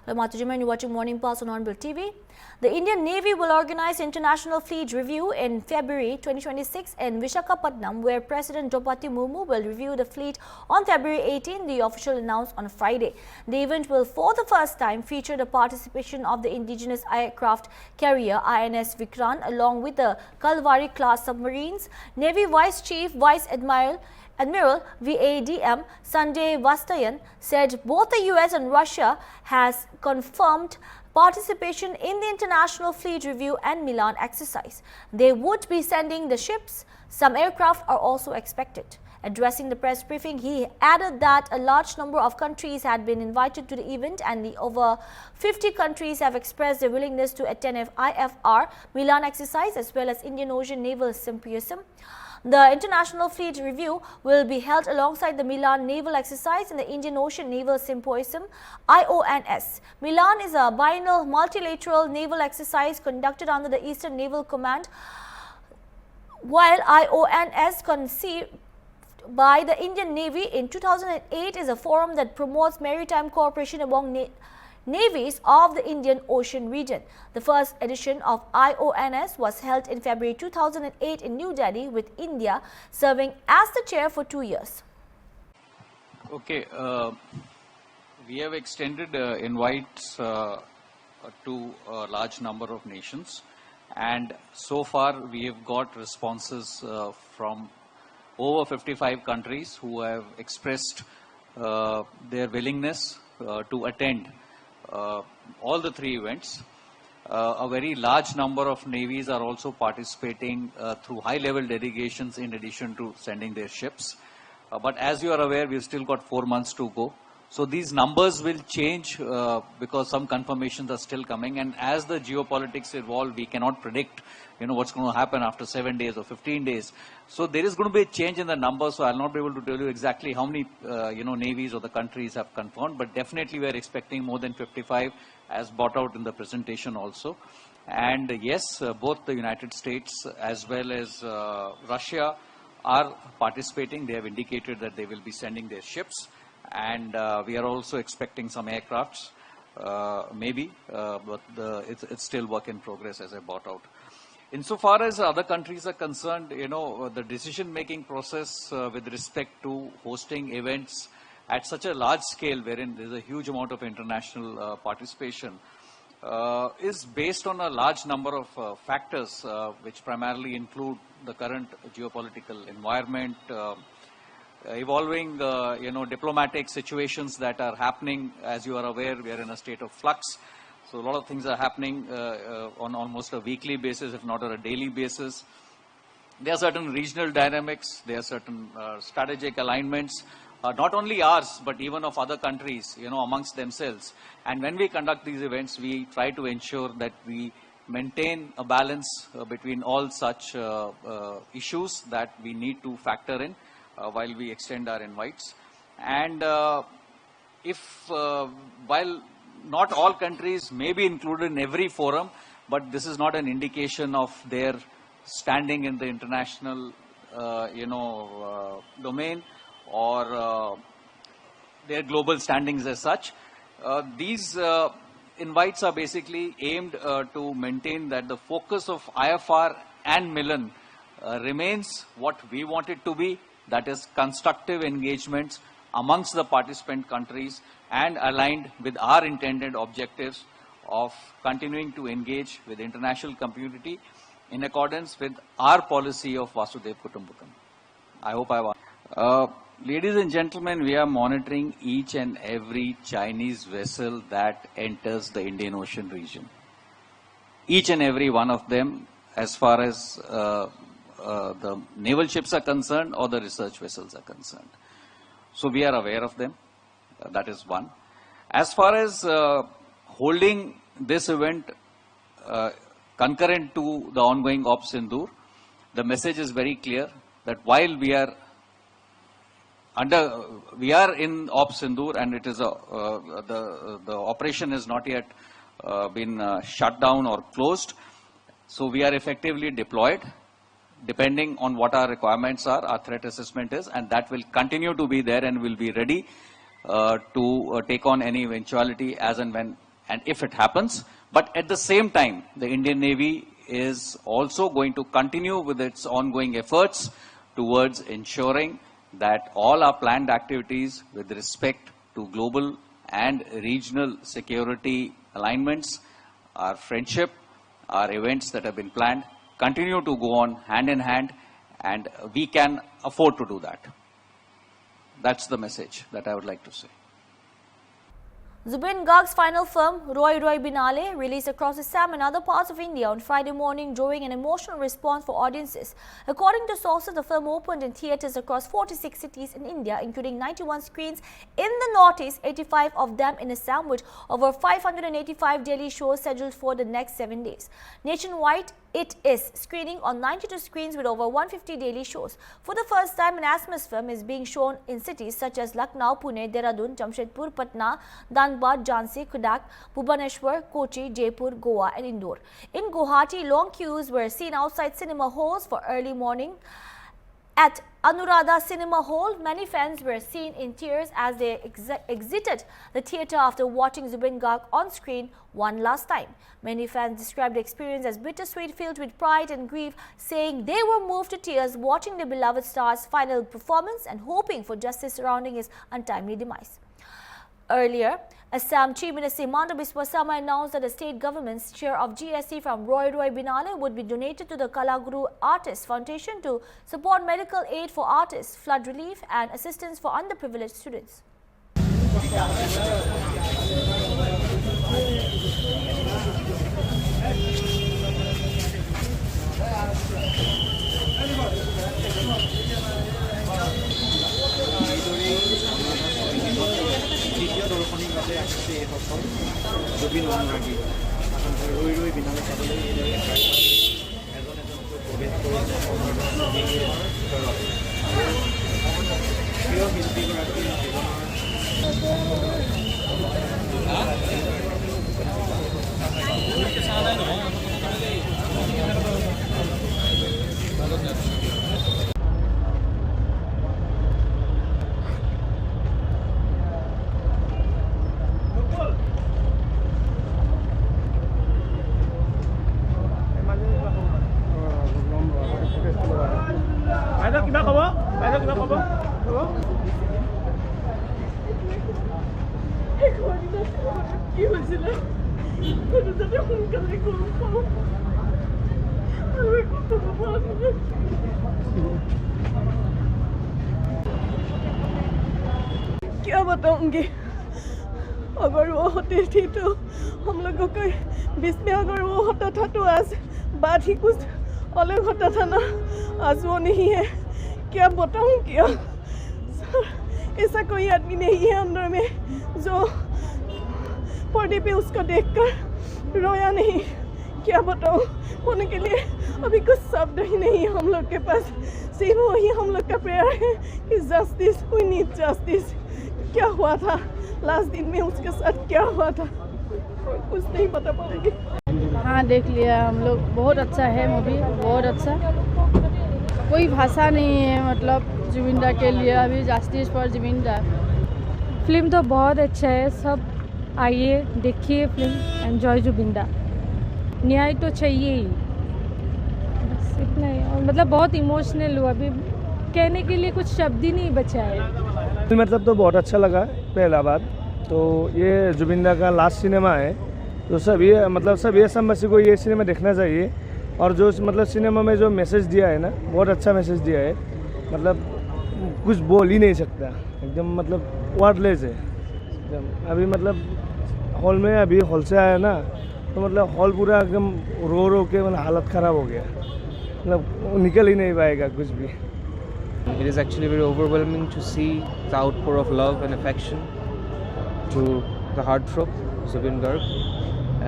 You're watching Morning Pulse on Hornbill TV. The Indian Navy will organize International Fleet Review in February 2026 in Visakhapatnam, where President Draupadi Murmu will review the fleet on February 18, the official announced on Friday. The event will for the first time feature the participation of the indigenous aircraft carrier INS Vikrant along with the Kalvari class submarines. Navy Vice Chief Vice Admiral VADM Sanjay Vastayan said both the US and Russia has confirmed participation in the International Fleet Review and Milan exercise. They would be sending the ships. Some aircraft are also expected. Addressing the press briefing, he added that a large number of countries had been invited to the event and over 50 countries have expressed their willingness to attend IFR Milan exercise as well as Indian Ocean Naval Symposium. The International Fleet Review will be held alongside the Milan Naval Exercise and the Indian Ocean Naval Symposium IONS. Milan is a biennial multilateral naval exercise conducted under the Eastern Naval Command, while IONS conceived by the Indian Navy in 2008 is a forum that promotes maritime cooperation among navies of the Indian Ocean region. The first edition of IONS was held in February 2008 in New Delhi, with India serving as the chair for 2 years. Okay, we have extended invites to a large number of nations, and so far we have got responses from over 55 countries who have expressed their willingness to attend all the three events. A very large number of navies are also participating through high-level delegations in addition to sending their ships. But as you are aware, we've still got 4 months to go. So these numbers will change because some confirmations are still coming. And as the geopolitics evolve, we cannot predict, what's going to happen after 7 days or 15 days. So there is going to be a change in the numbers. So I'll not be able to tell you exactly how many, navies or the countries have confirmed. But definitely we are expecting more than 55, as brought out in the presentation also. And yes, both the United States as well as Russia are participating. They have indicated that they will be sending their ships. And we are also expecting some aircrafts, maybe, but it's still work in progress, as I brought out. Insofar as other countries are concerned, the decision-making process with respect to hosting events at such a large scale, wherein there's a huge amount of international participation, is based on a large number of factors, which primarily include the current geopolitical environment, evolving, diplomatic situations that are happening. As you are aware, we are in a state of flux. So a lot of things are happening on almost a weekly basis, if not on a daily basis. There are certain regional dynamics. There are certain strategic alignments, not only ours, but even of other countries, amongst themselves. And when we conduct these events, we try to ensure that we maintain a balance between all such issues that we need to factor in while we extend our invites. And while not all countries may be included in every forum, but this is not an indication of their standing in the international, domain or their global standings as such. These invites are basically aimed to maintain that the focus of IFR and Milan remains what we want it to be, that is constructive engagements amongst the participant countries and aligned with our intended objectives of continuing to engage with the international community in accordance with our policy of Vasudhaiva Kutumbakam. I hope I've ladies and gentlemen, we are monitoring each and every Chinese vessel that enters the Indian Ocean region. Each and every one of them, as far as the naval ships are concerned or the research vessels are concerned. So we are aware of them. That is one. As far as holding this event concurrent to the ongoing Op Sindoor, the message is very clear that while we are in Op Sindoor and it is the operation has not yet been shut down or closed, so we are effectively deployed. Depending on what our requirements are, our threat assessment is, and that will continue to be there and will be ready to take on any eventuality as and when and if it happens. But at the same time, the Indian Navy is also going to continue with its ongoing efforts towards ensuring that all our planned activities with respect to global and regional security alignments, our friendship, our events that have been planned, continue to go on hand in hand, and we can afford to do that. That's the message that I would like to say. Zubin Garg's final film, Roy Roy Binale, released across Assam and other parts of India on Friday morning, drawing an emotional response for audiences. According to sources, the film opened in theatres across 46 cities in India, including 91 screens in the Northeast, 85 of them in Assam, with over 585 daily shows scheduled for the next 7 days. Nationwide, it is screening on 92 screens with over 150 daily shows. For the first time, an Assamese film is being shown in cities such as Lucknow, Pune, Dehradun, Jamshedpur, Patna, Dhanbad, Jhansi, Cuttack, Bhubaneswar, Kochi, Jaipur, Goa and Indore. In Guwahati, long queues were seen outside cinema halls for early morning. At Anuradha Cinema Hall, many fans were seen in tears as they exited the theatre after watching Zubin Garg on screen one last time. Many fans described the experience as bittersweet, filled with pride and grief, saying they were moved to tears watching their beloved star's final performance and hoping for justice surrounding his untimely demise. Earlier, Assam Chief Minister Himanta Biswa Sarma announced that the state government's share of GST from Roy Roy Binale would be donated to the Kalaguru Artists Foundation to support medical aid for artists, flood relief and assistance for underprivileged students. क्या बताऊंगी, अगर वो होती थी तो हम लोगों के बीच में अगर वो होता था तो आज बात ही कुछ अलग होता था ना। आज वो नहीं है, क्या बताऊं क्या। ऐसा कोई आदमी नहीं है अंदर में जो पर्दे पे उसको देखकर रोया नहीं। क्या बताऊं, होने के लिए अभी कुछ शब्द ही नहीं है हम लोग के पास। सिर्फ वही हम लोग का प्रेयर है कि जस्टिस, वी नीड जस्टिस। क्या हुआ था लास्ट दिन में, उसके साथ क्या हुआ था कुछ नहीं बता पाएंगे। हाँ, देख लिया हम लोग, बहुत अच्छा है मूवी, बहुत अच्छा। कोई भाषा नहीं है मतलब जुबिंदा के लिए, अभी जस्टिस फॉर जुबिंदा। फिल्म तो बहुत अच्छा है, सब आइए देखिए फिल्म, एंजॉय जुबिंदा। न्याय तो चाहिए ही, बस इतना ही। और मतलब बहुत इमोशनल हुआ, अभी कहने के लिए कुछ शब्द ही नहीं बचा है। मतलब तो बहुत अच्छा लगा पहला बात तो। ये जुबिंदा का लास्ट सिनेमा है तो सब ये मतलब सब ये समझ को ये सिनेमा देखना चाहिए। और जो मतलब सिनेमा में जो मैसेज दिया है ना, बहुत अच्छा मैसेज दिया है। मतलब कुछ बोल ही नहीं सकता, एकदम मतलब वर्डलेस है एकदम। अभी मतलब हॉल में, अभी हॉल से आया ना तो मतलब हॉल पूरा एकदम रो रो के मतलब हालत ख़राब हो गया, मतलब निकल ही नहीं पाएगा कुछ भी। It is actually very overwhelming to see the outpour of love and affection to the heartthrob Zubin Garg,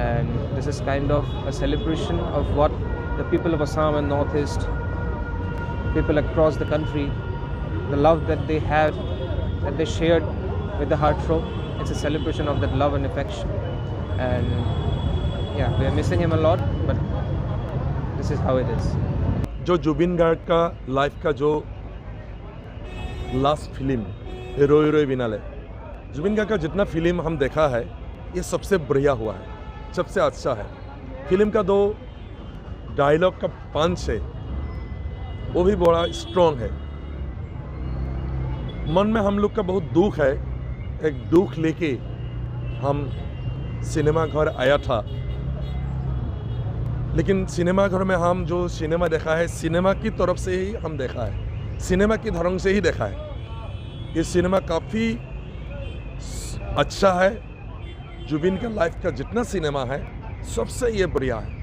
and this is kind of a celebration of what the people of Assam and Northeast, people across the country, the love that they had, that they shared with the heartthrob. It's a celebration of that love and affection, and yeah, we are missing him a lot, but this is how it is. जो जुबिन गार्ग का life का जो last film रोय रोय बिनाले, जुबिन गार्ग का जितना film हम देखा है ये सबसे बढ़िया हुआ है, सबसे अच्छा है। फिल्म का 2 डायलॉग का पंच है, वो भी बड़ा स्ट्रॉन्ग है। मन में हम लोग का बहुत दुख है, एक दुख लेके हम सिनेमा घर आया था, लेकिन सिनेमा घर में हम जो सिनेमा देखा है, सिनेमा की तरफ से ही हम देखा है, सिनेमा की धरंग से ही देखा है। ये सिनेमा काफ़ी अच्छा है। जुबिन का लाइफ का जितना सिनेमा है, सबसे ये बढ़िया है।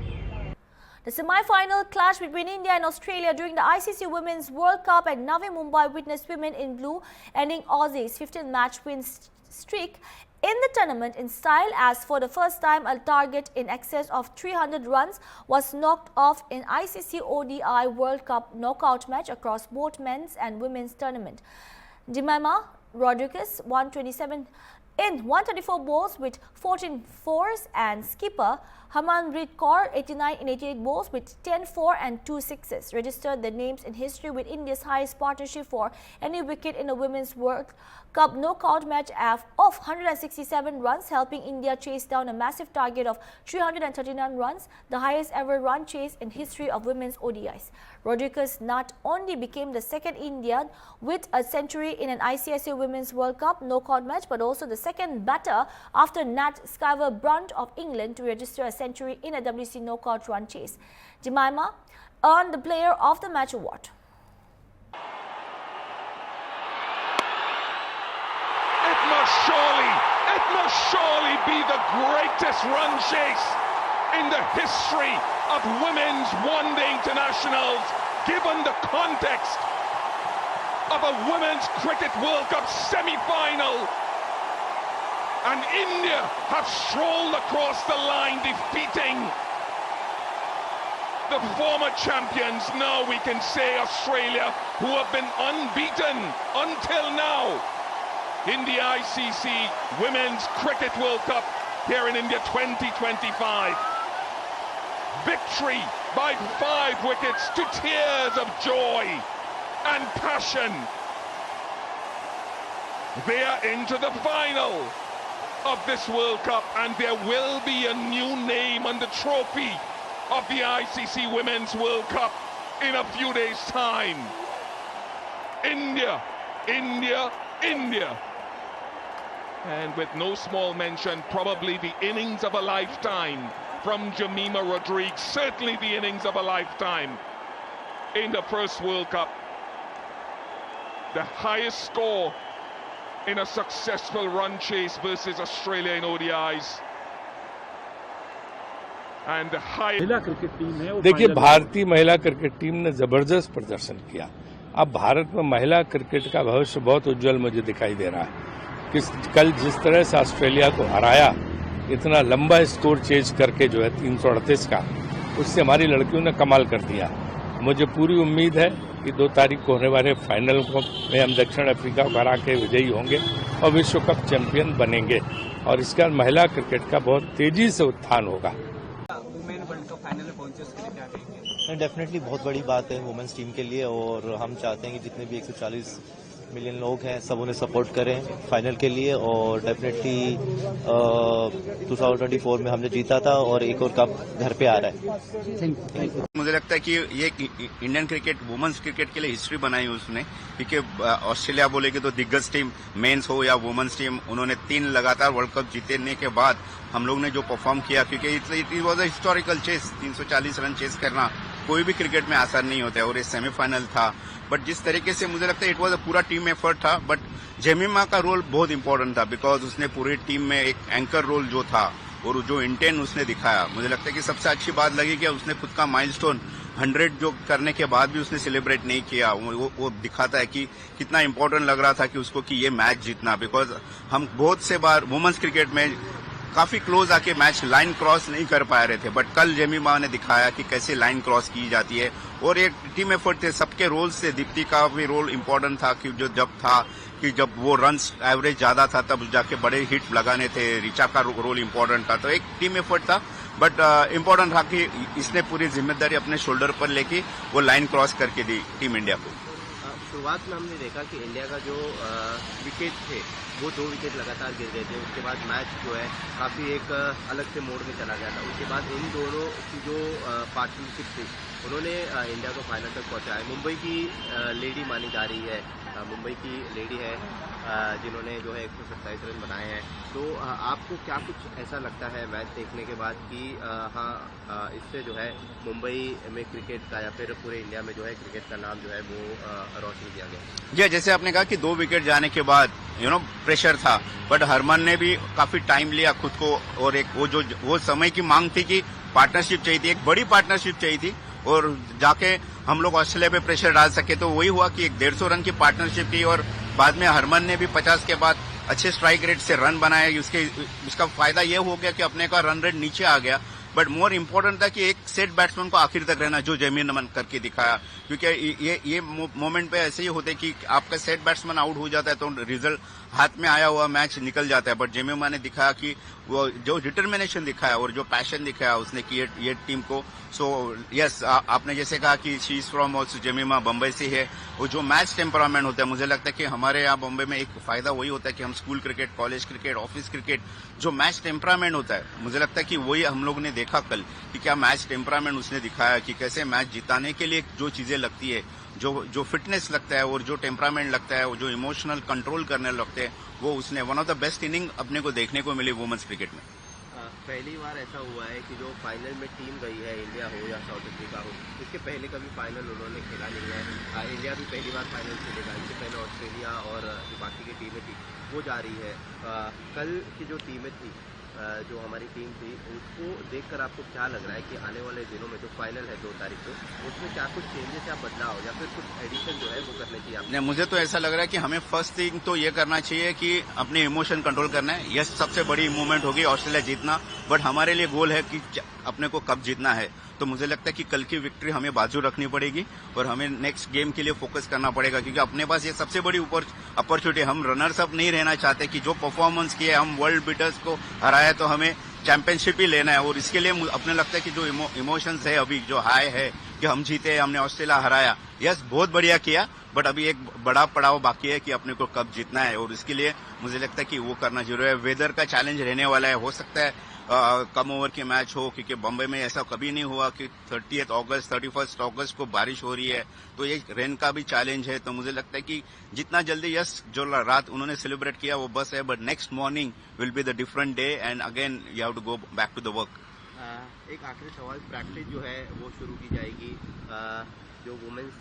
The semi-final clash between India and Australia during the ICC Women's World Cup at Navi Mumbai witnessed women in blue ending Aussies' 15-match win streak in the tournament in style, as for the first time a target in excess of 300 runs was knocked off in ICC ODI World Cup knockout match across both men's and women's tournament. Jemima Rodriguez won 27 in 134 balls with 14 fours, and skipper Harmanpreet Kaur 89 in 88 balls with 10 4 and 2 sixes registered their names in history with India's highest partnership for any wicket in a Women's World Cup knockout match of 167 runs, helping India chase down a massive target of 339 runs, the highest ever run chase in history of women's ODIs. Rodriguez not only became the second Indian with a century in an ICC Women's World Cup knockout match, but also the second batter after Nat Sciver-Brunt of England to register a century in a WC knockout run chase. Jemima earned the Player of the Match award. It must surely be the greatest run chase in the history of women's one-day internationals, given the context of a Women's Cricket World Cup semi-final. And India have strolled across the line, defeating the former champions. Now we can say Australia, who have been unbeaten until now in the ICC Women's Cricket World Cup here in India 2025. Victory by 5 wickets to tears of joy and passion. They are into the final of this World Cup, and there will be a new name on the trophy of the ICC Women's World Cup in a few days' time. India, India, India. And with no small mention, probably the innings of a lifetime from Jemima Rodriguez, certainly the innings of a lifetime in the first World Cup. The highest score in a successful run chase versus Australia in ODIs. And the highest... देखिए, भारतीय महिला cricket team ने जबरदस्त प्रदर्शन किया। अब भारत में महिला क्रिकेट का भविष्य बहुत उज्जवल मुझे दिखाई दे रहा है। कल जिस तरह से ऑस्ट्रेलिया को हराया, इतना लंबा स्कोर चेज करके जो है 338 का, उससे हमारी लड़कियों ने कमाल कर दिया। मुझे पूरी उम्मीद है कि 2 तारीख को होने वाले फाइनल में हम दक्षिण अफ्रीका को हरा के विजयी होंगे और विश्व कप चैंपियन बनेंगे, और इसके बाद महिला क्रिकेट का बहुत तेजी से उत्थान होगा। डेफिनेटली बहुत बड़ी बात है वुमेन्स टीम के लिए, और हम चाहते हैं कि जितने भी 140 मिलियन लोग हैं सब उन्हें सपोर्ट करें फाइनल के लिए। और डेफिनेटली 2024 में हमने जीता था और एक और कप घर पे आ रहा है। मुझे लगता है कि ये इंडियन क्रिकेट वुमेन्स क्रिकेट के लिए हिस्ट्री बनाई उसने, क्योंकि ऑस्ट्रेलिया बोलेगी तो दिग्गज टीम मेंस हो या वुमेन्स टीम, उन्होंने 3 लगातार वर्ल्ड कप जीतने के बाद हम लोग ने जो परफॉर्म किया, क्योंकि it was a historical chase. 340 run chase करना कोई भी क्रिकेट में आसान नहीं होता है, और ये सेमीफाइनल था। बट जिस तरीके से मुझे लगता है इट वॉज अ पूरा टीम एफर्ट था, बट जेमिमा का रोल बहुत इंपॉर्टेंट था, बिकॉज उसने पूरी टीम में एक एंकर रोल जो था और जो इंटेंट उसने दिखाया, मुझे लगता है कि सबसे अच्छी बात लगी कि उसने खुद का माइलस्टोन 100 जो करने के बाद भी उसने सेलिब्रेट नहीं किया। वो दिखाता है कि कितना इंपॉर्टेंट लग रहा था कि उसको कि ये मैच जीतना, बिकॉज हम बहुत से बार वुमेन्स क्रिकेट में काफी क्लोज आके मैच लाइन क्रॉस नहीं कर पा रहे थे, बट कल जेमिमा ने दिखाया कि कैसे लाइन क्रॉस की जाती है, और एक टीम एफर्ट थे सबके रोल से। दीप्ति का भी रोल इम्पोर्टेंट था कि जब वो रन एवरेज ज्यादा था तब जाके बड़े हिट लगाने थे। रिचा का रोल इम्पोर्टेंट था, तो एक टीम एफर्ट था, बट इम्पोर्टेंट था कि इसने पूरी जिम्मेदारी अपने शोल्डर पर लेके वो लाइन क्रॉस करके दी टीम इंडिया को। शुरुआत में हमने देखा कि इंडिया का जो विकेट थे वो 2 विकेट लगातार गिर गए थे। उसके बाद मैच जो है काफ़ी एक अलग से मोड में चला गया था। उसके बाद इन दोनों की जो पार्टनरशिप थी उन्होंने इंडिया को फाइनल तक पहुंचाया। मुंबई की लेडी मानी जा रही है, मुंबई की लेडी है जिन्होंने जो है 127 रन बनाए हैं। तो आपको क्या कुछ ऐसा लगता है मैच देखने के बाद कि हाँ इससे जो है मुंबई में क्रिकेट का या फिर पूरे इंडिया में जो है क्रिकेट का नाम जो है वो रोशन किया गया? जी, जैसे आपने कहा कि 2 विकेट जाने के बाद प्रेशर था, बट हरमन ने भी काफी टाइम लिया खुद को, और एक वो समय की मांग थी कि पार्टनरशिप चाहिए थी, एक बड़ी पार्टनरशिप चाहिए थी, और जाके हम लोग ऑस्ट्रेलिया पे प्रेशर डाल सके। तो वही हुआ कि एक 150 रन की पार्टनरशिप की, और बाद में हरमन ने भी 50 के बाद अच्छे स्ट्राइक रेट से रन बनाए। उसका फायदा ये हो गया कि अपने का रन रेट नीचे आ गया। बट मोर इम्पोर्टेंट था कि एक सेट बैट्समैन को आखिर तक रहना, जो जेमी रमन करके दिखाया, क्योंकि ये मोमेंट पे ऐसे ही होते कि आपका सेट बैट्समैन आउट हो जाता है तो रिजल्ट हाथ में आया हुआ मैच निकल जाता है। बट जेमी रमन ने दिखाया कि वो जो डिटर्मिनेशन दिखाया और जो पैशन दिखाया उसने कि ये टीम को। सो यस, आपने जैसे कहा कि she is from also Jemima Bombay से है, वो जो मैच टेम्परामेंट होता है, मुझे लगता है कि हमारे यहाँ बम्बई में एक फायदा वही होता है कि हम school cricket, college cricket, office cricket, जो मैच टेम्परामेंट होता है, मुझे लगता है कि वही हम लोग ने देखा कल कि क्या मैच टेम्परामेंट उसने दिखाया, कि कैसे मैच जिताने के लिए जो चीजें लगती है, जो फिटनेस लगता है और जो टेम्परामेंट लगता है, वो जो इमोशनल कंट्रोल करने लगते हैं, वो उसने one of the best inning अपने को देखने को मिली वुमेन्स क्रिकेट में। पहली बार ऐसा हुआ है कि जो फाइनल में टीम गई है, इंडिया हो या साउथ अफ्रीका हो, इसके पहले कभी फाइनल उन्होंने खेला नहीं है। इंडिया भी पहली बार फाइनल खेलेगा। इससे पहले ऑस्ट्रेलिया और जो बाकी की टीमें थी वो जा रही है। कल की जो टीमें थी, जो हमारी टीम थी, उसको देखकर आपको क्या लग रहा है कि आने वाले दिनों में जो फाइनल है 2 तारीख को, उसमें क्या कुछ चेंजेस या बदलाव या फिर कुछ एडिशन जो है वो करने चाहिए आपने? मुझे तो ऐसा लग रहा है कि हमें फर्स्ट थिंग तो ये करना चाहिए कि अपने इमोशन कंट्रोल करना है। यस, सबसे बड़ी मूवमेंट होगी ऑस्ट्रेलिया जीतना, बट हमारे लिए गोल है कि अपने को कब जीतना है। तो मुझे लगता है कि कल की विक्ट्री हमें बाजू रखनी पड़ेगी और हमें नेक्स्ट गेम के लिए फोकस करना पड़ेगा, क्योंकि अपने पास ये सबसे बड़ी अपॉर्चुनिटी, हम रनर्स अप नहीं रहना चाहते कि जो परफॉर्मेंस किए, हम वर्ल्ड बीटर्स को हराया तो हमें चैंपियनशिप ही लेना है। और इसके लिए अपने लगता है कि जो इमोशंस है अभी, जो हाई है कि हम जीते, हमने ऑस्ट्रेलिया हराया, यस बहुत बढ़िया किया, बट अभी एक बड़ा पड़ाव बाकी है कि अपने को कब जीतना है, और इसके लिए मुझे लगता है कि वो करना जरूरी है। वेदर का चैलेंज रहने वाला है, हो सकता है कम ओवर के मैच हो, क्योंकि बम्बई में ऐसा कभी नहीं हुआ कि 30 अगस्त 31 अगस्त को बारिश हो रही है, तो ये रेन का भी चैलेंज है। तो मुझे लगता है कि जितना जल्दी यस जो रात उन्होंने सेलिब्रेट किया वो बस है, but next morning will be the different day and again you have to go back to the work. एक आखिरी सवाल, प्रैक्टिस जो है वो शुरू की जाएगी, जो वुमेन्स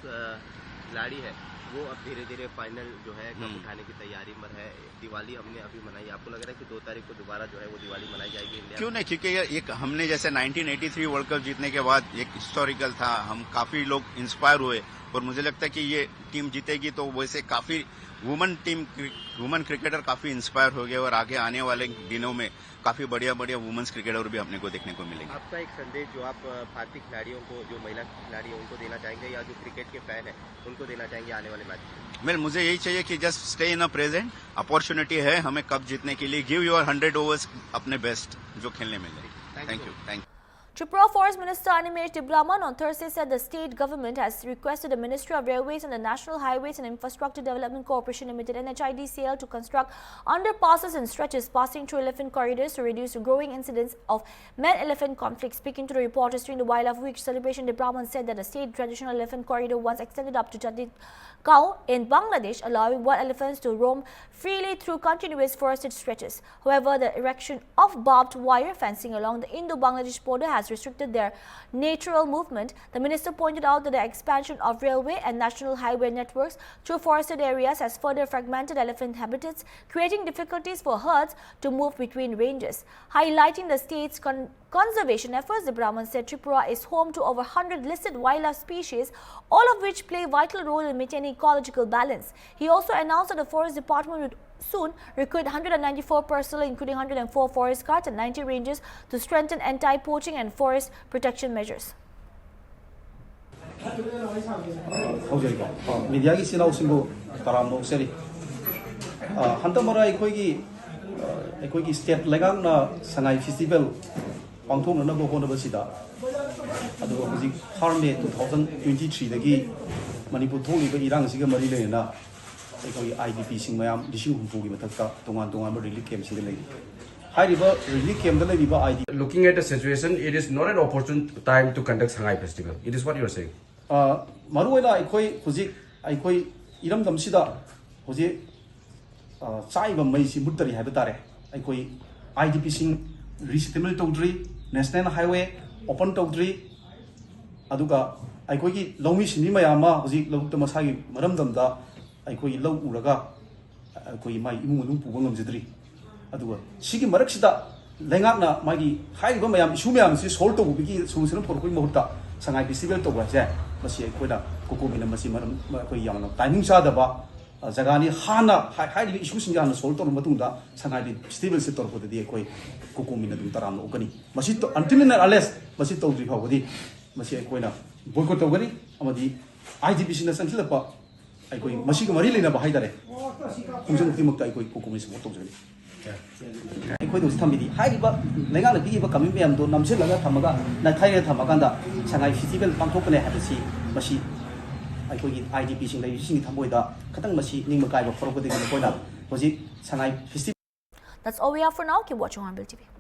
खिलाड़ी है वो अब धीरे धीरे फाइनल जो है कप उठाने की तैयारी में है। दिवाली हमने अभी मनाई, आपको लग रहा है कि 2 तारीख को दोबारा जो है वो दिवाली मनाई जाएगी इंडिया? क्यों नहीं, क्योंकि एक हमने जैसे 1983 वर्ल्ड कप जीतने के बाद एक हिस्टोरिकल था, हम काफी लोग इंस्पायर हुए, और मुझे लगता है कि ये टीम जीतेगी तो वैसे काफी वुमेन क्रिकेटर काफी इंस्पायर हो गए, और आगे आने वाले दिनों में काफी बढ़िया वुमेन्स क्रिकेटर भी अपने को देखने को मिलेंगे। आपका एक संदेश जो आप भारतीय खिलाड़ियों को, जो महिला खिलाड़ी है उनको देना चाहेंगे, या जो क्रिकेट के फैन है उनको देना चाहेंगे आने वाले मैच में? मुझे यही चाहिए कि just stay in a present, opportunity है हमें कप जीतने के लिए, गिव योर 100 ओवर्स अपने बेस्ट जो खेलने मिले। Thank you. Tripura Forest Minister Animesh Dibraman on Thursday said the state government has requested the Ministry of Railways and the National Highways and Infrastructure Development Corporation Limited (NHIDCL) to construct underpasses and stretches passing through elephant corridors to reduce the growing incidence of man-elephant conflict. Speaking to the reporters during the Wildlife Week celebration, Dibraman said that the state traditional elephant corridor once extended up to Jadidgaon in Bangladesh, allowing wild elephants to roam freely through continuous forested stretches. However, the erection of barbed wire fencing along the Indo-Bangladesh border has restricted their natural movement. The minister pointed out that the expansion of railway and national highway networks through forested areas has further fragmented elephant habitats, creating difficulties for herds to move between ranges. Highlighting the state's conservation efforts, the Brahman said Tripura is home to over 100 listed wildlife species, all of which play a vital role in maintaining ecological balance. He also announced that the Forest Department would soon recruit 194 personnel, including 104 forest guards and 90 rangers, to strengthen anti-poaching and forest protection measures. Media सिनाउसिंगो तराम नोक्सरी हंतमरा अखोगी state लेगांगना Sangai festival पांथोंननबो होनबसिदा अदो हजिक फार्मे 2023 दगी मणिपुर थोड़ीब इरांग मरी लेना IDP मैम 50,000 की मथक्ता तोान तोान relief camp relief camp ID. Looking at the situation, it is not an opportune time to conduct Shanghai Festival. It is what you are saying. मरुना अखोई इरम दमसिदा होजे चाइब मई मुद्दरी है तारे अखोई IDP रिसेटलमेंट तौद्री नेशनल हाईवे ओपन तौद्री अदुगा अखोई लौमी सिनी मयाम होजी लौत मसागी मरमदमदा अखोई लौ उरगा अखोई माई इमुंग मनुंग पुबा ngamjadri aduga sigi maraksida lengatna magi haiba mayam issue mayam si solve to bigi solution porkoi mahutta Shanghai Festival to ba je masi koida kokomina masi maram koi yamna timing sa da ba jagani hana haibi issue sing yana solve to matungda Shanghai Festival se tor podadi koi kokomina dum taram no kani masi to until and unless masi to dri phawadi masi koina boycott to gani amadi IDP sina santhila pa koi masi ga mari lena ba haidare khungjang timukta koi kokomina se motok jani अखोई थमीदी लेगा पीब कमी ma'am नमसल थमगा नथाई थमकान Shanghai Festival पांथोकने IDP थमोद खतंग निंग कायब फरकदी Shanghai Festival. That's all we have for now. Keep watching Hornbill TV.